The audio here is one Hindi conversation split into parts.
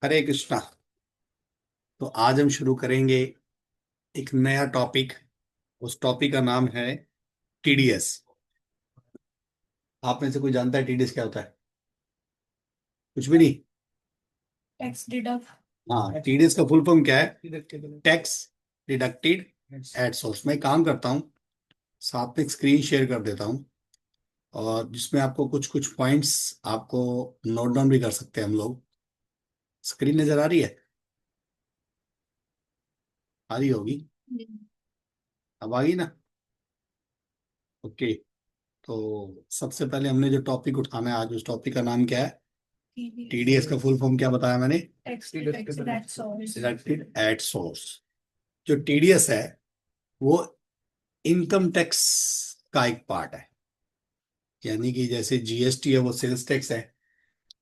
हरे कृष्णा। तो आज हम शुरू करेंगे एक नया टॉपिक। उस टॉपिक का नाम है टीडीएस। आप में से कोई जानता है टीडीएस क्या होता है? कुछ भी नहीं। Tax deduct. हाँ, टीडीएस का फुल फॉर्म क्या है? Tax deducted at source. मैं एक काम करता हूँ, साथ में स्क्रीन शेयर कर देता हूँ, और जिसमें आपको कुछ कुछ पॉइंट्स आपको नोट डाउन भी कर सकते हैं हम लोग। स्क्रीन नजर आ रही है? आ रही होगी। अब आ गई ना? ओके। तो सबसे पहले हमने जो टॉपिक उठाना है आज, उस टॉपिक का नाम क्या है? टीडीएस का फुल फॉर्म क्या बताया मैंने? Tax deduct source. Deducted at source. जो टीडीएस है वो इनकम टैक्स का एक पार्ट है। यानी कि जैसे जीएसटी है वो सेल्स टैक्स है,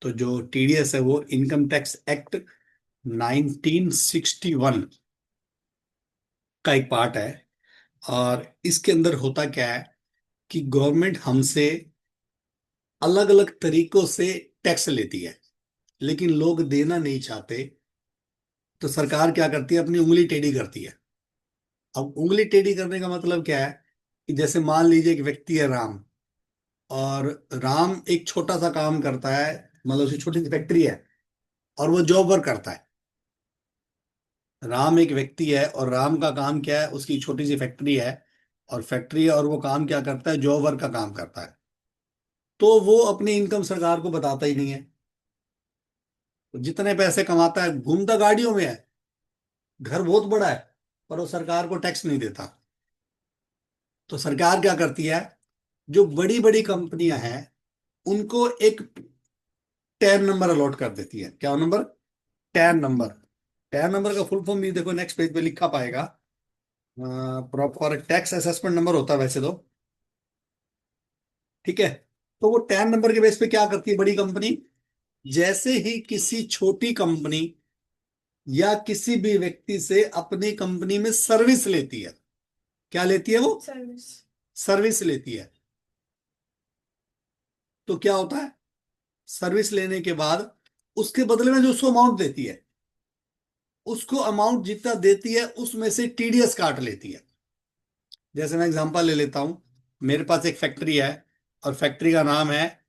तो जो टीडीएस है वो इनकम टैक्स एक्ट 1961 का एक पार्ट है। और इसके अंदर होता क्या है कि गवर्नमेंट हमसे अलग अलग तरीकों से टैक्स लेती है, लेकिन लोग देना नहीं चाहते। तो सरकार क्या करती है? अपनी उंगली टेढ़ी करती है। अब उंगली टेढ़ी करने का मतलब क्या है कि जैसे मान लीजिए एक व्यक्ति है राम, और राम एक छोटा सा काम करता है, मतलब उसकी छोटी सी फैक्ट्री है और वो जॉब वर्क करता है। राम एक व्यक्ति है और राम का काम क्या है? उसकी छोटी सी फैक्ट्री है, और फैक्ट्री है, और वो काम क्या करता है? जॉब वर्क का काम करता है। तो वो अपनी इनकम सरकार को बताता ही नहीं है। तो जितने पैसे कमाता है, घूमता गाड़ियों में है, घर बहुत बड़ा है, पर वो सरकार को टैक्स नहीं देता। तो सरकार क्या करती है? जो बड़ी बड़ी कंपनियां हैं उनको एक टैन नंबर अलॉट कर देती है। क्या number? Tan number. Tan number का फुल फॉर्म भी देखो, नेक्स्ट पेज पे लिखा पाएगा। प्रॉपर टैक्स असेसमेंट नंबर होता है वैसे तो। ठीक है। तो वो टैन नंबर के बेस पे क्या करती है बड़ी कंपनी? जैसे ही किसी छोटी कंपनी या किसी भी व्यक्ति से अपनी कंपनी में सर्विस लेती है, क्या लेती है वो? सर्विस। सर्विस लेती है। तो क्या होता है? सर्विस लेने के बाद उसके बदले में जो उसको अमाउंट देती है, उसको अमाउंट जितना देती है उसमें से टीडीएस काट लेती है। जैसे मैं एग्जांपल ले लेता हूं। मेरे पास एक फैक्ट्री है, और फैक्ट्री का नाम है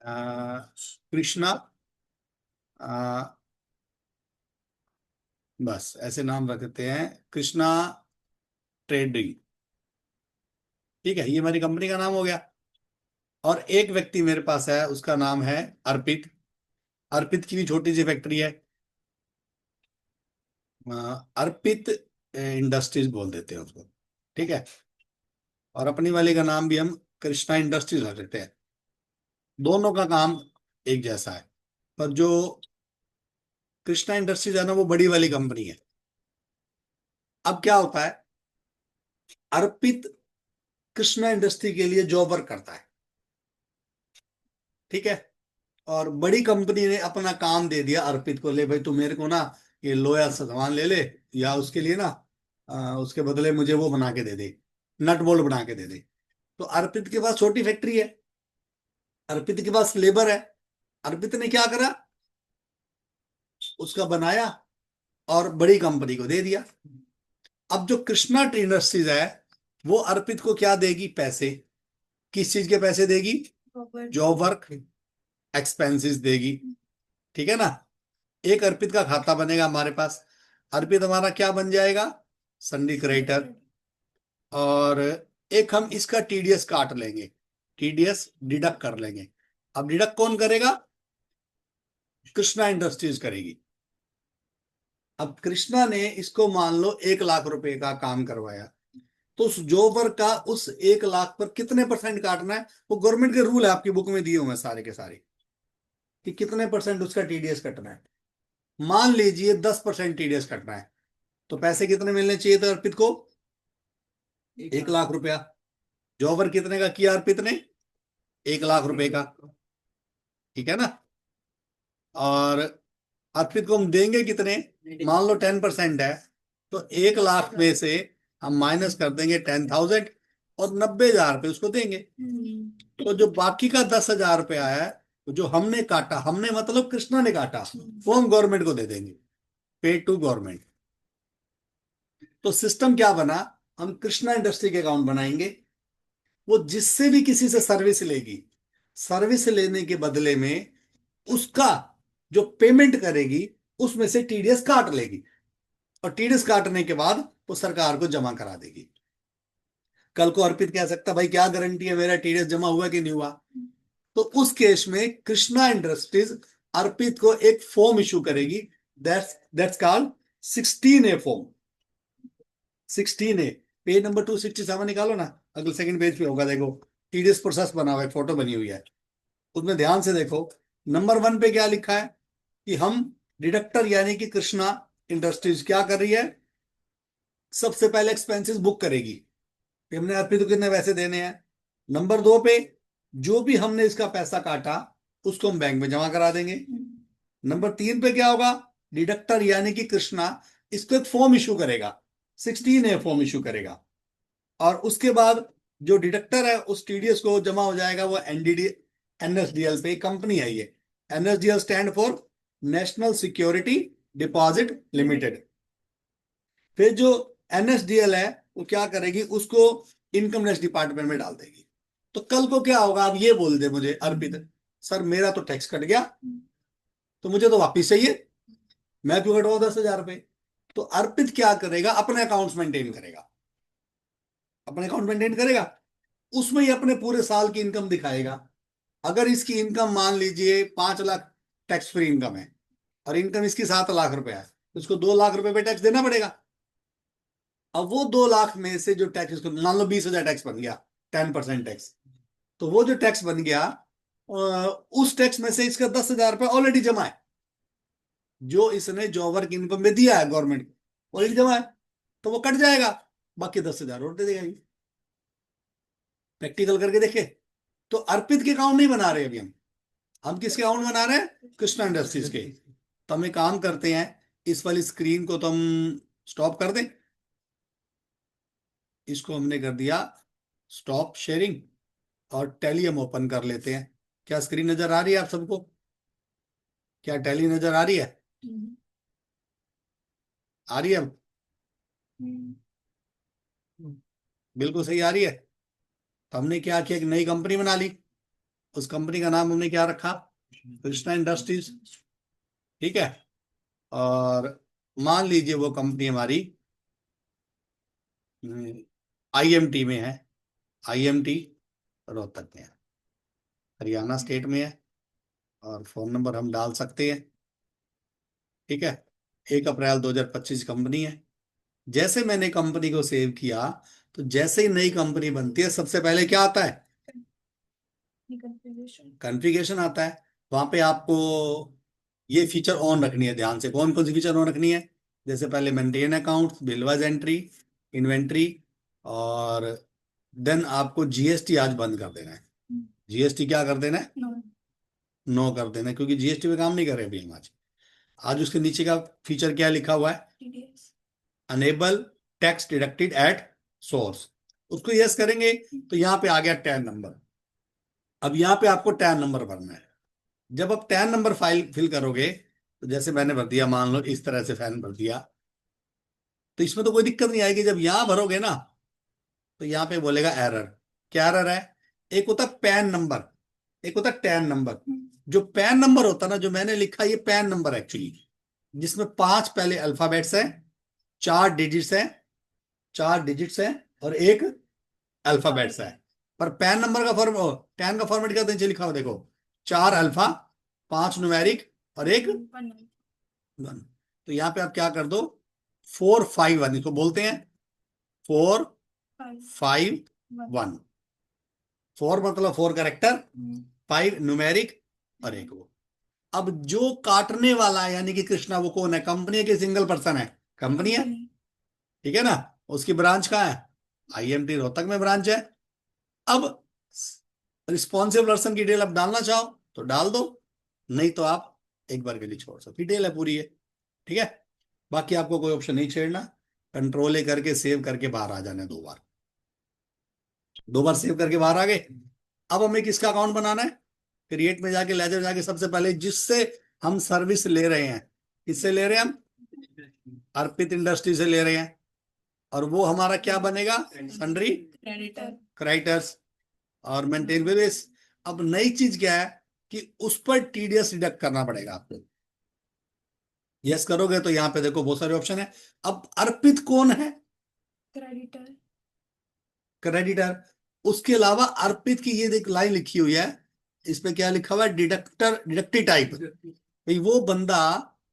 कृष्णा। अ, बस ऐसे नाम रख देते हैं, कृष्णा ट्रेडिंग। ठीक है, ये हमारी कंपनी का नाम हो गया। और एक व्यक्ति मेरे पास है, उसका नाम है अर्पित। अर्पित की भी छोटी सी फैक्ट्री है। अर्पित इंडस्ट्रीज बोल देते हैं उसको। ठीक है। और अपनी वाली का नाम भी हम कृष्णा इंडस्ट्रीज रख देते हैं। दोनों का काम एक जैसा है, पर जो कृष्णा इंडस्ट्रीज है ना, वो बड़ी वाली कंपनी है। अब क्या होता है? अर्पित कृष्णा इंडस्ट्री के लिए जॉब वर्क करता है। ठीक है। और बड़ी कंपनी ने अपना काम दे दिया अर्पित को, ले भाई तू मेरे को ना ये लोया सामान ले ले, या उसके लिए ना उसके बदले मुझे वो बना के दे दे, नट बोल्ट बना के दे दे। तो अर्पित के पास छोटी फैक्ट्री है, अर्पित के पास लेबर है। अर्पित ने क्या करा? उसका बनाया और बड़ी कंपनी को दे दिया। अब जो कृष्णा इंडस्ट्रीज है वो अर्पित को क्या देगी? पैसे। किस चीज के पैसे देगी? जॉब वर्क एक्सपेंसेस देगी। ठीक है ना? एक अर्पित का खाता बनेगा हमारे पास। अर्पित हमारा क्या बन जाएगा? Sundry creditor. और एक हम इसका टीडीएस काट लेंगे, टीडीएस डिडक्ट कर लेंगे। अब डिडक्ट कौन करेगा? कृष्णा इंडस्ट्रीज करेगी। अब कृष्णा ने इसको मान लो 1 लाख रुपए का काम करवाया, तो उस जॉबर का उस 1 लाख पर कितने परसेंट काटना है? वो गवर्नमेंट के रूल है, आपकी बुक में दिए हुए हैं सारे के सारे, कि कितने परसेंट उसका टीडीएस कटना है। मान लीजिए 10% टीडीएस कटना है, तो पैसे कितने मिलने चाहिए थे अर्पित को? 1 लाख रुपया। जॉबर कितने का किया अर्पित ने? 1 लाख रुपए का। ठीक है ना? और अर्पित को हम देंगे कितने? मान लो 10% है, तो 1 लाख में से हम माइनस कर देंगे 10,000, और 90,000 रुपये उसको देंगे। तो जो बाकी का 10,000 रुपया है तो जो हमने काटा, हमने मतलब कृष्णा ने काटा, वो हम गवर्नमेंट को दे देंगे, पे टू गवर्नमेंट। तो सिस्टम क्या बना, हम कृष्णा इंडस्ट्री के अकाउंट बनाएंगे। वो जिससे भी किसी से सर्विस लेगी, सर्विस लेने के बदले में उसका जो पेमेंट करेगी उसमें से टीडीएस काट लेगी, और टीडीएस काटने के बाद वो सरकार को जमा करा देगी। कल को अर्पित कह सकता भाई क्या गारंटी है मेरा टीडीएस जमा हुआ कि नहीं हुआ। तो उस केस में कृष्णा इंडस्ट्रीज अर्पित को एक फॉर्म इशू करेगी, that's called 16A form. 16A, page number 267 निकालो ना, अगले सेकंड पेज पे होगा, देखो टीडीएस प्रोसेस बना हुआ है, फोटो बनी हुई है, उसमें ध्यान से देखो। नंबर 1 पे क्या लिखा है कि हम डिडक्टर यानी कि कृष्णा इंडस्ट्रीज क्या कर रही है, सबसे पहले एक्सपेंसेस बुक करेगी कि हमने अर्पित को कितने पैसे देने हैं। नंबर 2 पे जो भी हमने इसका पैसा काटा उसको हम बैंक में जमा करा देंगे। नंबर 3 पे क्या होगा, डिडक्टर यानी कि कृष्णा इसको एक फॉर्म इशू करेगा, 16A फॉर्म इशू करेगा, और उसके बाद जो डिडक्टर है उस टीडीएस को जमा हो जाएगा वो एनडीडी एनएसडीएल पे। कंपनी है ये, NSDL stand for national security deposit limited. फिर जो एनएसडीएल है वो क्या करेगी, उसको इनकम टैक्स डिपार्टमेंट में डाल देगी। तो कल को क्या होगा, आप ये बोल दे मुझे अर्पित, सर मेरा तो टैक्स कट गया, तो मुझे तो वापिस चाहिए, मैं क्यों कटवाऊं 10,000 रुपये। तो अर्पित क्या करेगा, अपने अकाउंट्स मेंटेन करेगा, अपने अकाउंट मेंटेन करेगा, उसमें ही अपने पूरे साल की इनकम दिखाएगा। अगर इसकी इनकम मान लीजिए 5 लाख टैक्स फ्री इनकम है, और इनकम इसकी 7 लाख रुपए है, तो इसको 2 लाख रुपए पे टैक्स देना पड़ेगा। अब वो 2 लाख में से जो टैक्स, इसको मान लो 20,000 टैक्स बन गया, 10% टैक्स, तो वो जो टैक्स बन गया उस टैक्स में से इसका 10,000 रुपये ऑलरेडी जमा है, जो इसने जॉब वर्क इनकम में दिया है गवर्नमेंट को, ऑलरेडी जमा है, तो वो कट जाएगा, बाकी 10,000 और दे देगा ये। प्रैक्टिकल करके देखे। तो अर्पित के अकाउंट नहीं बना रहे अभी हम किसके अकाउंट बना रहे हैं, कृष्णा इंडस्ट्रीज के। तो हम एक काम करते हैं, इस वाली स्क्रीन को तो हम स्टॉप कर दें, इसको हमने कर दिया स्टॉप शेयरिंग, और टैली हम ओपन कर लेते हैं। क्या स्क्रीन नजर आ रही है आप सबको, क्या टैली नजर आ रही है, आ रही है अब, बिल्कुल सही आ रही है। तो हमने क्या किया, एक नई कंपनी बना ली, उस कंपनी का नाम हमने क्या रखा, कृष्णा इंडस्ट्रीज, ठीक है। और मान लीजिए वो कंपनी हमारी आईएमटी में है, आईएमटी रोहतक में है, हरियाणा स्टेट में है, और फोन नंबर हम डाल सकते हैं, ठीक है। 1 अप्रैल 2025 कंपनी है। जैसे मैंने कंपनी को सेव किया, तो जैसे ही नई कंपनी बनती है सबसे पहले क्या आता है, कॉन्फ़िगरेशन आता है। वहां पे आपको ये फीचर ऑन रखनी है, ध्यान से कौन कौन सी फीचर ऑन रखनी है, जैसे पहले maintain account, bill wise entry, inventory, और देन आपको जीएसटी आज बंद कर देना है। जीएसटी क्या कर देना है, नो कर देना है, क्योंकि जीएसटी पे काम नहीं कर रहे अभी हम आज। आज उसके नीचे का फीचर क्या लिखा हुआ है, enable tax deducted at source, उसको यस करेंगे तो यहाँ पे आ गया टैन नंबर। अब यहाँ पे आपको टैन नंबर भरना है। जब आप टैन नंबर फाइल फिल करोगे, तो जैसे मैंने भर दिया, मान लो इस तरह से फैन भर दिया, तो इसमें तो कोई दिक्कत नहीं आएगी। जब यहां भरोगे ना, तो यहाँ पे बोलेगा एरर। क्या एरर है, एक होता है पैन नंबर, एक होता है टैन नंबर। जो पैन नंबर होता है ना, जो मैंने लिखा, ये पैन नंबर एक्चुअली, जिसमें 5 पहले अल्फाबेट्स है, 4 डिजिट्स है, 4 डिजिट्स है, और एक अल्फाबेट्स है। पर पैन नंबर का फॉर्म, टैन का फॉर्मेट क्या नीचे लिखा हो देखो, 4 अल्फा, 5 न्यूमेरिक, और एक 1। तो यहाँ पे आप क्या कर दो, 451 इसको बोलते हैं, 451। 4 मतलब 4 कैरेक्टर, 5 न्यूमेरिक, और एक वो। अब जो काटने वाला है यानी कि कृष्णा, वो कौन है, कंपनी है कि सिंगल पर्सन है, कंपनी है, ठीक है ना। उसकी ब्रांच कहाँ है, आईएमटी रोहतक में ब्रांच है। अब रिस्पॉन्सिबल पर्सन की डिटेल आप डालना चाहो तो डाल दो, नहीं तो आप एक बार के लिए छोड़ सकते, डिटेल है पूरी है, ठीक है। बाकी आपको कोई ऑप्शन नहीं छेड़ना, कंट्रोल ए करके सेव करके बाहर आ जाना है 2 बार, 2 बार सेव करके बाहर आ गए। अब हमें किसका अकाउंट बनाना है, क्रिएट में जाके लेजर जाके सबसे पहले जिससे हम सर्विस ले रहे हैं, किससे ले रहे हैं हम? अर्पित इंडस्ट्री से ले रहे हैं। और वो हमारा क्या बनेगा? Sundry creditor. क्रेडिटर्स और मेंटेन वेरियस। अब नई चीज क्या है कि उस पर टीडीएस डिडक्ट करना पड़ेगा आपको। यस करोगे तो यहाँ पे देखो बहुत सारे ऑप्शन है। अब अर्पित कौन है? क्रेडिटर। क्रेडिटर। उसके अलावा अर्पित की ये एक लाइन लिखी हुई है, इस पे क्या लिखा हुआ है? Deductor, deductive type. भाई वो बंदा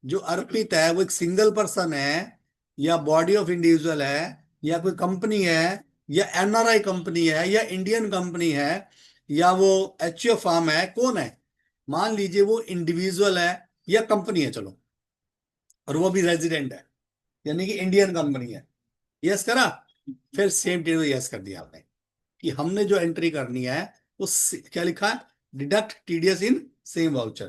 जो अर्पित है वो एक सिंगल पर्सन है, या बॉडी ऑफ इंडिविजुअल है, या कोई कंपनी है, या एनआरआई कंपनी है, या इंडियन कंपनी है, या वो एचओ फार्म है, कौन है? मान लीजिए वो इंडिविजुअल है या कंपनी है, चलो, और वो भी रेजिडेंट है, यानी कि इंडियन कंपनी है। यस करा, फिर सेम डेट यस कर दिया आपने कि हमने जो एंट्री करनी है वो क्या लिखा है? Deduct TDS in same voucher.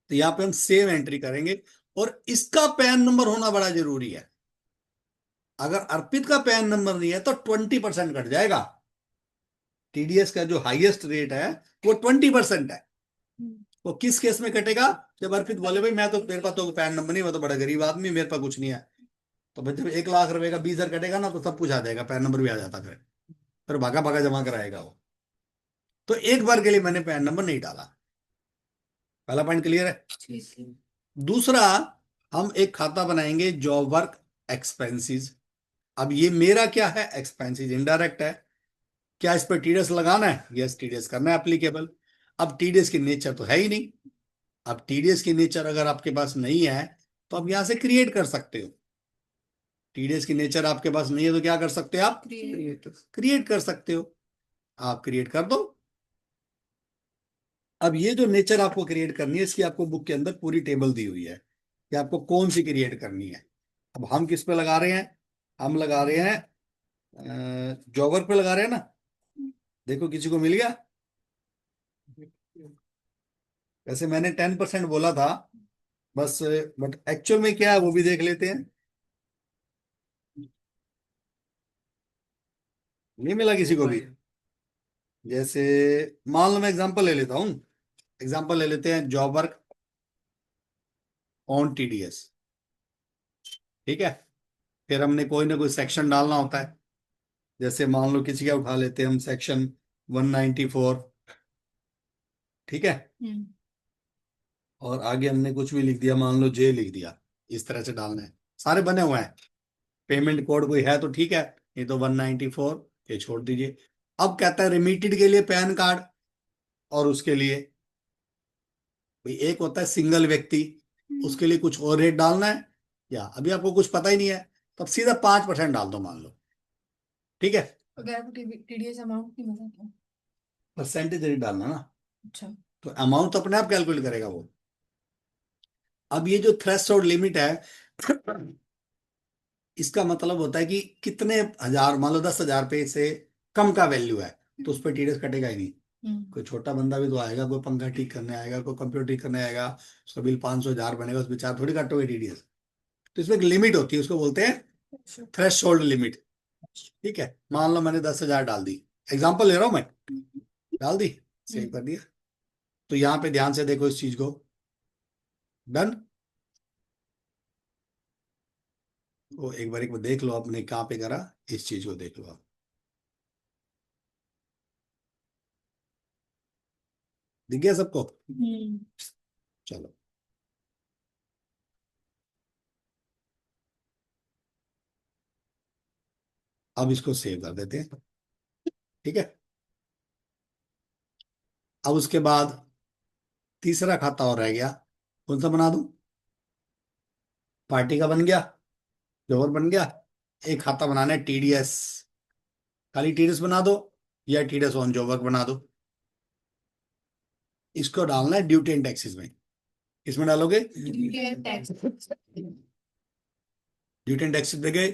तो यहाँ पे हम सेम एंट्री करेंगे, और इसका पैन नंबर होना बड़ा जरूरी है। अगर अर्पित का पैन नंबर नहीं है तो 20% कट जाएगा। टीडीएस का जो हाईएस्ट रेट है वो 20% है। वो किस केस में कटेगा? जब अर्पित बोले भाई मैं तो, मेरे पास तो पैन नंबर नहीं, मैं तो बड़ा गरीब आदमी, मेरे पास कुछ नहीं है। तो भाई जब 1 लाख रुपए का 20 हजार कटेगा ना, तो सब कुछ आ जाएगा, पैन नंबर भी आ जाता, फिर भागा भागा जमा कराएगा वो। तो एक बार के लिए मैंने पैन नंबर नहीं डाला। पहला पॉइंट क्लियर है। दूसरा, हम एक खाता बनाएंगे जॉब वर्क एक्सपेंसेस। अब ये मेरा क्या है? एक्सपेंसेस इनडायरेक्ट है। क्या इस पर टीडीएस लगाना है? यस, टीडीएस करना है एप्लीकेबल। अब टीडीएस की नेचर तो है ही नहीं। अब टीडीएस की नेचर अगर आपके पास नहीं है तो आप यहां से क्रिएट कर सकते हो। टीडीएस की नेचर आपके पास नहीं है तो क्या कर सकते हो आप? क्रिएट कर सकते हो। आप क्रिएट कर दो। अब ये जो नेचर आपको क्रिएट करनी है, इसकी आपको बुक के अंदर पूरी टेबल दी हुई है कि आपको कौन सी क्रिएट करनी है। अब हम किस पे लगा रहे हैं? हम लगा रहे हैं जॉगर पे लगा रहे हैं ना। देखो किसी को मिल गया? वैसे मैंने 10% बोला था बस, बट एक्चुअल में क्या है वो भी देख लेते हैं। नहीं मिला किसी को भी? जैसे मान लो मैं एग्जांपल ले लेता हूँ। एग्जांपल ले लेते हैं जॉब वर्क ऑन टीडीएस। ठीक है। फिर हमने कोई ना कोई सेक्शन डालना होता है। जैसे मान लो किसी का उठा लेते हैं हम, सेक्शन 194। ठीक है। और आगे हमने कुछ भी लिख दिया, मान लो जे लिख दिया। इस तरह से डालना है। सारे बने हुए हैं। पेमेंट कोड कोई है तो ठीक है, ये तो 194, ये छोड़ दीजिए। अब कहता है रिमीटेड के लिए पैन कार्ड, और उसके लिए भाई एक होता है सिंगल व्यक्ति, उसके लिए कुछ और रेट डालना है, या अभी आपको कुछ पता ही नहीं है, तब सीधा 5% डाल दो मान लो। ठीक है। अगर आपको टीडीएस अमाउंट नहीं पता तो? परसेंटेज रेट डालना ना, अच्छा। तो अमाउंट तो अपने आप कैलकुलेट करेगा वो। अब ये जो थ्रेशोल्ड लिमिट है, इसका मतलब होता है कि कितने हजार, मान लो 10,000 रुपये से कम का वैल्यू है, तो उस पर टीडीएस कटेगा ही नहीं। कोई छोटा बंदा भी तो आएगा, कोई पंखा ठीक करने आएगा, कोई कंप्यूटर ठीक करने आएगा, उसका बिल 500 हजार बनेगा, उस बेचारा थोड़ी काटोगे टीडीएस। तो इसमें एक लिमिट होती है, उसको बोलते हैं थ्रेश होल्ड लिमिट। ठीक है। मान लो मैंने 10,000 डाल दी, एग्जाम्पल ले रहा हूं मैं, डाल दी, सेव कर दिया। तो यहाँ पे ध्यान से देखो इस चीज को। डन। वो एक बार देख लो आपने कहाँ पे करा, इस चीज को देख लो आप। दिख गया सबको? चलो, अब इसको सेव कर देते हैं। ठीक है। अब उसके बाद तीसरा खाता और रह गया, कौन सा बना दूं? पार्टी का बन गया, जोवर बन गया। एक खाता बनाना है टीडीएस, खाली टीडीएस बना दो, या टीडीएस ऑन जोवर बना दो। इसको डालना है ड्यूटी एंड टैक्सेस में। किसमें डालोगे? ड्यूटी एंड टैक्सेस में गए,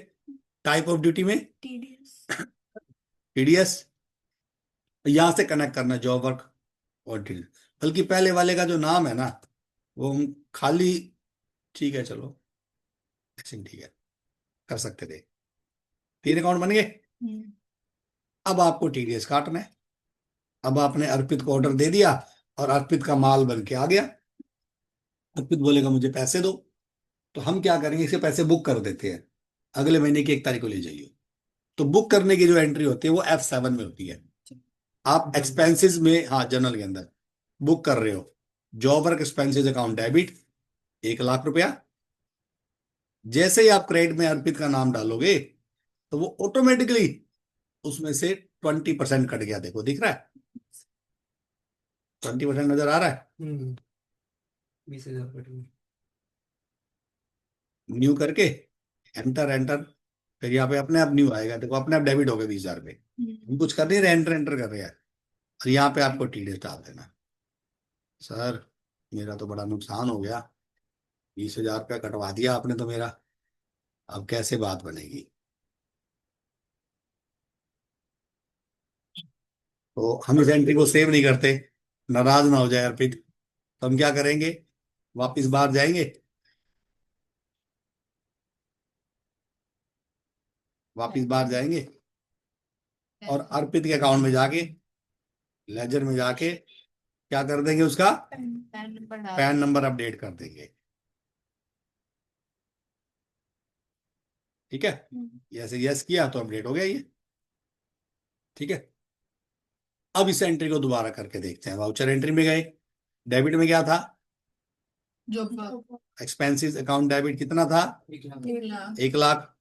टाइप ऑफ ड्यूटी में टीडीएस। टीडीएस। यहां से कनेक्ट करना जॉब वर्क और टीडीएस। बल्कि पहले वाले का जो नाम है ना, वो हम खाली, ठीक है चलो, ठीक है, कर सकते थे। 3 अकाउंट बन गए। अब आपको टीडीएस काटना है। अब आपने अर्पित को ऑर्डर दे दिया और अर्पित का माल बन के आ गया। अर्पित बोलेगा मुझे पैसे दो, तो हम क्या करेंगे, इसके पैसे बुक कर देते हैं, अगले महीने की 1 तारीख को ले जाइए। तो बुक करने की जो एंट्री होती है वो F7 में होती है। आप एक्सपेंसेस में, हाँ, जनरल के अंदर बुक कर रहे हो, job work expenses account debit 1 lakh रुपया। जैसे ही आप क्रेडिट में अर्पित का नाम डालोगे तो वो ऑटोमेटिकली उसमें से 20% कट गया, देखो दिख रहा है, 20% नजर आ रहा है। 20,000 न्यू करके एंटर एंटर, फिर यहाँ पे अपने आप न्यू आएगा, देखो अपने आप डेबिट हो गए 20,000 रुपये। हम कुछ कर नहीं रहे, एंटर एंटर कर रहे हैं। और यहाँ पे आपको टीडीएस डाल देना। सर मेरा तो बड़ा नुकसान हो गया, 20,000 रुपया कटवा दिया आपने तो मेरा, अब कैसे बात बनेगी। तो हम इस एंट्री को सेव नहीं करते, नाराज ना हो जाए अर्पित, तो हम क्या करेंगे, वापिस बाहर जाएंगे, वापिस बाहर जाएंगे और अर्पित के अकाउंट में जाके, लेजर में जाके क्या कर देंगे, उसका पैन नंबर अपडेट कर देंगे। ठीक है, जैसे यस किया तो अपडेट हो गया ये। ठीक है, अब इस एंट्री को दोबारा करके देखते हैं। वाउचर एंट्री में गए, डेबिट में क्या था, जो एक्सपेंसेस अकाउंट डेबिट कितना था, 1,00,000 1 लाख।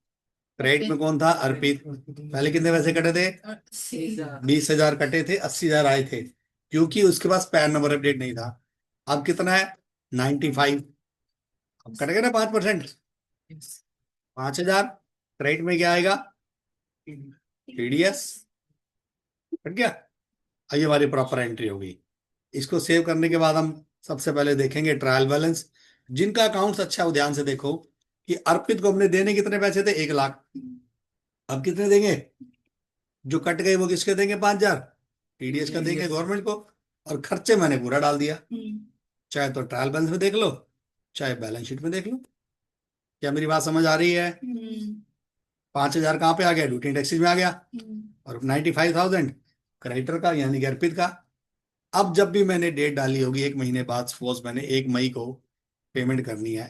क्रेडिट में कौन था, अर्पित। पहले कितने पैसे कटे थे, 20,000 कटे थे, 80,000 आए थे, क्योंकि उसके पास पैन नंबर अपडेट नहीं था। अब कितना है, 95। अब कट गया ना 5%, 5,000। क्रेडिट में क्या आएगा, टीडीएस, कट गया। ये हमारी प्रॉपर एंट्री होगी। इसको सेव करने के बाद हम सबसे पहले देखेंगे ट्रायल बैलेंस। जिनका अकाउंट्स अच्छा है वो ध्यान से देखो कि अर्पित को हमने देने कितने पैसे थे, 1 लाख। अब कितने देंगे, जो कट गए वो किसके देंगे, 5,000 टीडीएस का देंगे गवर्नमेंट को। और खर्चे मैंने पूरा डाल दिया, चाहे तो ट्रायल बैलेंस में देख लो, चाहे बैलेंस शीट में देख लो। क्या मेरी बात समझ आ रही है। 5,000 कहाँ पे आ गया, ड्यूटी टैक्सेस में आ गया, और 95,000 क्रेडिटर का यानी कि अर्पित का। अब जब भी मैंने डेट डाली होगी 1 महीने बाद, सपोज मैंने 1 मई को पेमेंट करनी है,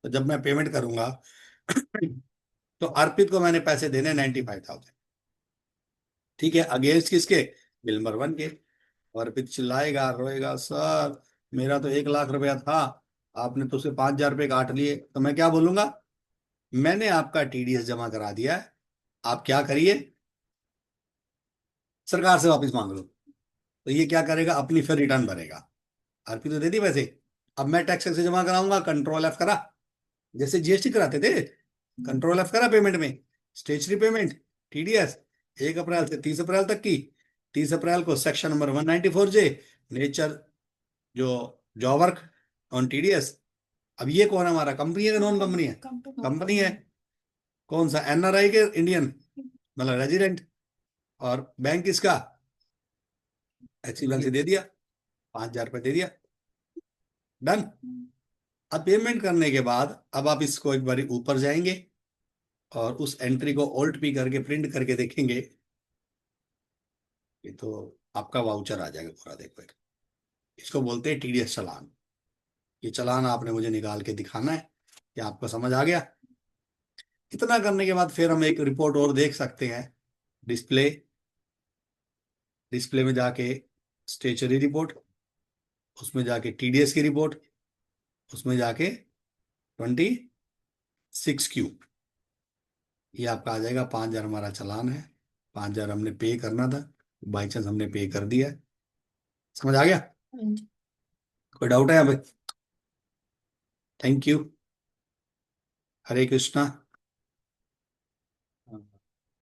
तो जब मैं पेमेंट करूंगा तो अर्पित को मैंने पैसे देने 95,000। ठीक है, अगेंस्ट किसके, बिल नंबर 1 के। और अर्पित चिल्लाएगा रोएगा, सर मेरा तो 1 लाख रुपया था, आपने तो उसे 5,000 रुपये काट लिए। तो मैं क्या बोलूंगा, मैंने आपका टीडीएस जमा करा दिया है, आप क्या करिए, सरकार से वापस मांग लो। तो ये क्या करेगा, अपनी फिर रिटर्न भरेगा। आरपी तो दे दी पैसे, अब मैं टैक्स कैसे जमा कराऊंगा, कंट्रोल एफ करा, जैसे जीएसटी कराते थे, कंट्रोल एफ करा पेमेंट में, स्टेशनरी पेमेंट, टीडीएस, 1 अप्रैल से 30 अप्रैल तक की। 30 अप्रैल को सेक्शन नंबर 194J, नेचर, जो जॉब वर्क ऑन टीडीएस। अब ये कौन है हमारा, कंपनी है कि नॉन कंपनी है, कंपनी है। कौन सा, एनआरआई के इंडियन, मतलब रेजिडेंट। और बैंक किसका, एक्सिस बैंक से दे दिया, 5,000 रुपये दे दिया, डन। अब पेमेंट करने के बाद अब आप इसको एक बार ऊपर जाएंगे और उस एंट्री को ऑल्ट पी करके प्रिंट करके देखेंगे, ये तो आपका वाउचर आ जाएगा पूरा, देखो इसको बोलते हैं टीडीएस चालान। ये चालान आपने मुझे निकाल के दिखाना है कि आपको समझ आ गया। इतना करने के बाद फिर हम एक रिपोर्ट और देख सकते हैं, डिस्प्ले, डिस्प्ले में जाके स्टेशनरी रिपोर्ट, उसमें जाके टीडीएस की रिपोर्ट, उसमें जाके 26Q, ये आपका आ जाएगा। 5,000 हमारा चालान है, 5,000 हमने पे करना था, बाई चांस हमने पे कर दिया है। समझ आ गया, कोई डाउट है यहाँ पे। Thank you, Hare Krishna.